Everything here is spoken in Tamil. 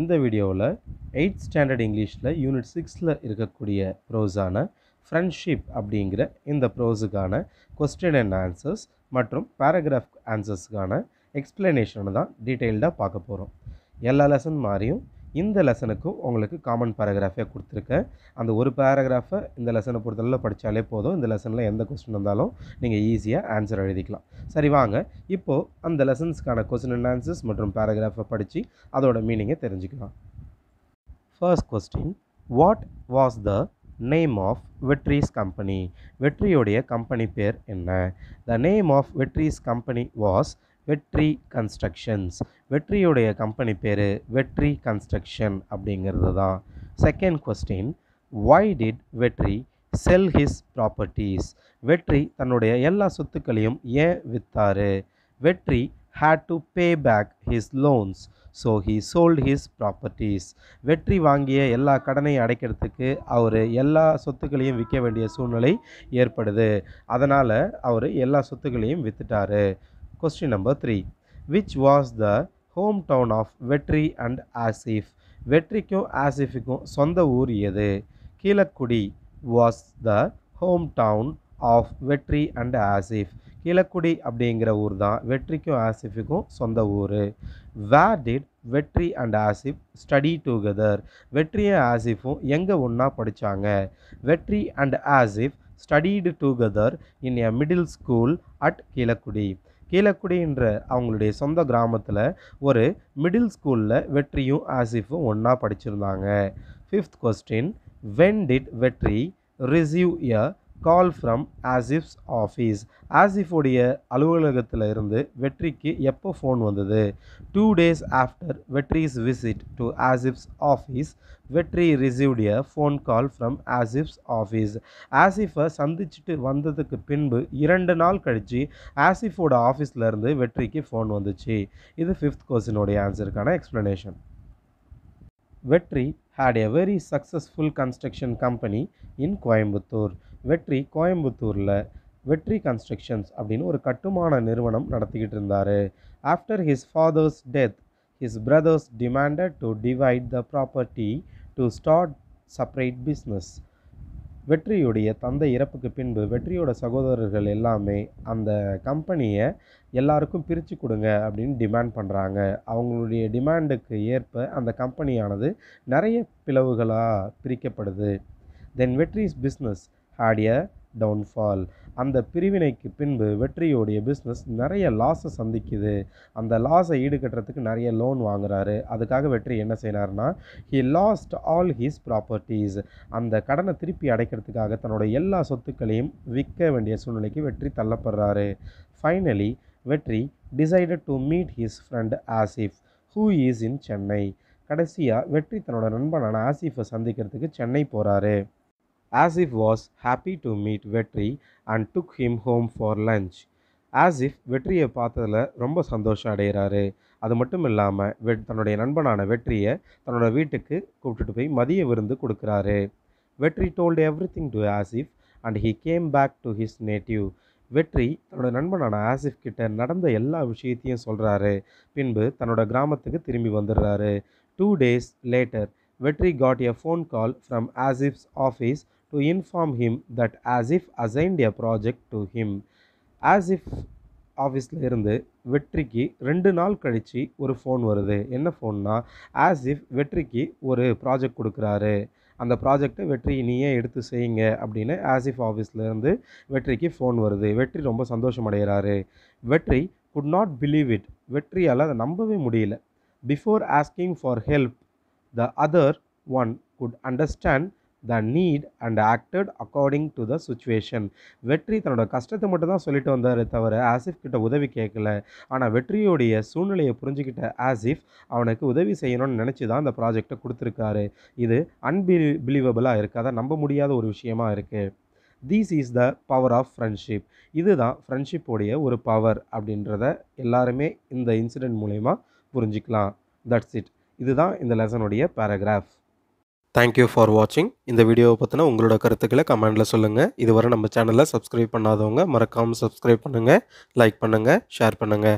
இந்த வீடியோவில் 8th ஸ்டாண்டர்ட் இங்கிலீஷில் யூனிட் 6ல் இருக்கக்கூடிய ப்ரோஸான ஃப்ரெண்ட்ஷிப் அப்படிங்கிற இந்த ப்ரோஸுக்கான கொஸ்டின் அண்ட் ஆன்சர்ஸ் மற்றும் பேராகிராஃப் ஆன்சர்ஸுக்கான எக்ஸ்பிளனேஷனை தான் டீட்டெயில்டாக பார்க்க போகிறோம். எல்லா லெசன் மாதிரியும் இந்த லெசனுக்கும் உங்களுக்கு காமன் பேராகிராஃபே கொடுத்துருக்கேன். அந்த ஒரு பேராகிராஃபை இந்த லெசனை பொறுத்தளவில் படித்தாலே போதும். இந்த லெசனில் எந்த கொஸ்டின் வந்தாலும் நீங்கள் ஈஸியாக ஆன்சர் எழுதிக்கலாம். சரி வாங்க, இப்போது அந்த லெசன்ஸ்க்கான கொஸ்டின் அண்ட் ஆன்சர்ஸ் மற்றும் பேராகிராஃபை படித்து அதோட மீனிங்கை தெரிஞ்சுக்கலாம். First question, what was the name of Vetri's company? வெற்றியோடைய கம்பெனி பேர் என்ன? The name of Vetri's company was Vetri constructions. வெற்றியோடைய கம்பெனி பேர் வெற்றி கன்ஸ்ட்ரக்ஷன் அப்படிங்கிறது தான். செகண்ட் கொஸ்டின், why did வெற்றி செல் ஹிஸ் ப்ராப்பர்ட்டிஸ்? வெற்றி தன்னுடைய எல்லா சொத்துக்களையும் ஏன் விற்றாரு? வெற்றி had to pay back his loans, so he sold his properties. வெற்றி வாங்கிய எல்லா கடனையும் அடைக்கிறதுக்கு அவர் எல்லா சொத்துக்களையும் விற்க வேண்டிய சூழ்நிலை ஏற்படுது. அதனால் அவர் எல்லா சொத்துக்களையும் விற்றுட்டாரு. Question number 3. Which was the hometown of வெற்றி and ஆசிஃப்? வெற்றிக்கும் ஆசிஃபுக்கும் சொந்த ஊர் எது? Keezhakudi was the hometown of வெற்றி and ஆசிஃப். கீழக்குடி அப்படிங்கிற ஊர் தான் வெற்றிக்கும் ஆசிஃபுக்கும் சொந்த ஊர். Where did வெற்றி and ஆசிஃப் study together? வெற்றியும் ஆசிஃபும் எங்கே ஒன்றா படித்தாங்க? வெற்றி and Asif studied together in a middle school at Keezhakudi. கீழக்குடின்ற அவங்களுடைய சொந்த கிராமத்தில் ஒரு மிடில் ஸ்கூலில் வெற்றியும் ஆசிஃபும் ஒன்றா படிச்சிருந்தாங்க. Fifth question, when did Vetri receive a call from Asif's office? ஆசிஃபுடைய அலுவலகத்தில் இருந்து வெற்றிக்கு எப்போ ஃபோன் வந்தது? 2 days after Vetri's visit to Asif's office, Vetri received a phone call from Asif's office. ஆசிஃபை சந்திச்சுட்டு வந்ததுக்கு பின்பு 2 நாள் கழித்து ஆசிஃபோட ஆஃபீஸ்லேருந்து வெற்றிக்கு ஃபோன் வந்துச்சு. இது ஃபிஃப்த் கொஸ்டினோடைய ஆன்சருக்கான எக்ஸ்ப்ளனேஷன். வெற்றி had a very successful construction company in Coimbatore. வெற்றி கோயம்புத்தூரில் வெற்றி கன்ஸ்ட்ரக்ஷன்ஸ் அப்படின்னு ஒரு கட்டுமான நிறுவனம் நடத்திக்கிட்டு இருந்தார். After his father's death, his brothers demanded to divide the property to start separate business. வெற்றியுடைய தந்தை இறப்புக்கு பின்பு வெற்றியோட சகோதரர்கள் எல்லாமே அந்த கம்பெனியை எல்லாருக்கும் பிரித்து கொடுங்க அப்படின்னு டிமாண்ட் பண்ணுறாங்க. அவங்களுடைய டிமாண்டுக்கு ஏற்ப அந்த கம்பெனியானது நிறைய பிளவுகளாக பிரிக்கப்படுது. தென் வெற்றிஸ் பிஸ்னஸ் had a downfall. அந்த பிரிவினைக்கு பின்பு வெற்றியோடைய பிஸ்னஸ் நிறைய லாஸை சந்திக்குது. அந்த லாஸை ஈடுகட்டுறதுக்கு நிறைய லோன் வாங்குறாரு. அதுக்காக வெற்றி என்ன செய்யறாருன்னா, he lost all his properties. அந்த கடனை திருப்பி அடைக்கிறதுக்காக தன்னோட எல்லா சொத்துக்களையும் விற்க வேண்டிய சூழ்நிலைக்கு வெற்றி தள்ளப்படுறாரு. ஃபைனலி வெற்றி decided to meet his friend Asif who is in Chennai. கடைசியாக வெற்றி தன்னோட நண்பனான ஆசிஃபை சந்திக்கிறதுக்கு சென்னை போகிறாரு. Asif was happy to meet வெற்றி and took him home for lunch. Asif வெற்றியை பார்த்ததில் ரொம்ப சந்தோஷம் அடைகிறாரு. அது மட்டும் இல்லாமல் தன்னுடைய நண்பனான வெற்றியை தன்னோட வீட்டுக்கு கூப்பிட்டுட்டு போய் மதிய விருந்து கொடுக்குறாரு. வெற்றி told everything to Asif and he came back to his native. வெற்றி தன்னோட நண்பனான ஆசிஃப் கிட்ட நடந்த எல்லா விஷயத்தையும் சொல்கிறாரு. பின்பு தன்னோட கிராமத்துக்கு திரும்பி வந்துடுறாரு. 2 days later, வெற்றி got a phone call from Asif's office to inform him that Asif assigned a project to him. Asif ஆஃபீஸில் இருந்து வெற்றிக்கு 2 நாள் கழித்து ஒரு ஃபோன் வருது. என்ன ஃபோன்னா, ஆசிஃப் வெற்றிக்கு ஒரு ப்ராஜெக்ட் கொடுக்குறாரு. அந்த ப்ராஜெக்டை வெற்றி நீயே எடுத்து செய்யுங்க அப்படின்னு ஆசிஃப் ஆஃபீஸ்லேருந்து வெற்றிக்கு ஃபோன் வருது. வெற்றி ரொம்ப சந்தோஷம் அடைகிறாரு. வெற்றி could not believe it. வெற்றியால் அதை நம்பவே முடியல. Before asking for help, the other one could understand the need and acted according to the situation. வெற்றி தன்னோட கஷ்டத்தை மட்டும் தான் சொல்லிட்டு வந்தார் தவிர ஆசிஃப் கிட்ட உதவி கேட்கல. ஆனால் வெற்றியோடைய சூழ்நிலையை புரிஞ்சுக்கிட்ட ஆசிஃப் அவனுக்கு உதவி செய்யணும்னு நினச்சி தான் அந்த ப்ராஜெக்டை கொடுத்துருக்காரு. இது அன்பிலீவபிளாக இருக்குது, அதை நம்ப முடியாத ஒரு விஷயமா இருக்குது. This is the power of friendship. இதுதான் ஃப்ரெண்ட்ஷிப்போடைய ஒரு பவர் அப்படின்றத எல்லாருமே இந்த இன்சிடெண்ட் மூலயமா புரிஞ்சிக்கலாம். That's it. இதுதான் இந்த லெசனுடைய பேராகிராஃப். தேங்க்யூ ஃபார் வாட்சிங். இந்த வீடியோவை பற்றின உங்களோட கருத்துக்களை கமெண்டில் சொல்லுங்கள். இதுவரை நம்ம சேனலை சப்ஸ்கிரைப் பண்ணாதவங்க மறக்காமல் சப்ஸ்கிரைப் பண்ணுங்கள், லைக் பண்ணுங்கள், ஷேர் பண்ணுங்கள்.